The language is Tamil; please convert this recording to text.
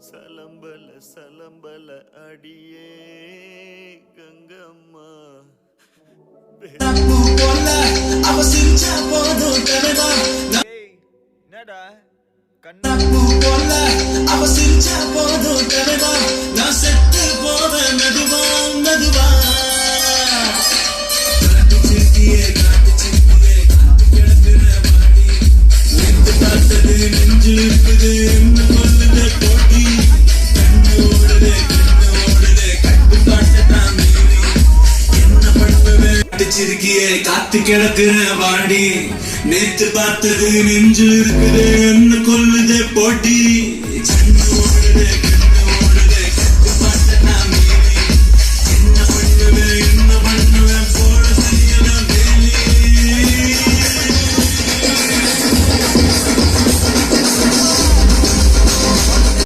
சலம்பல சலம்பல அடியே கங்கம்மா என்னடா கண்ணு போல அவ சிரிச்சா போதும் கனவா நான் செத்து போவேன் மெதுவா மெதுவா நெஞ்சு இருக்குது போட்டி கண்ணோடுதே கட்டுப்பாட்டுதான் மீறி என்ன பண்ணுவேன் அடிச்சிருக்கியே காத்து கிடக்குற வாடி நேத்து பார்த்தது நெஞ்சு இருக்குது என்ன கொல்லுதே போட்டி கண்ணோடுதே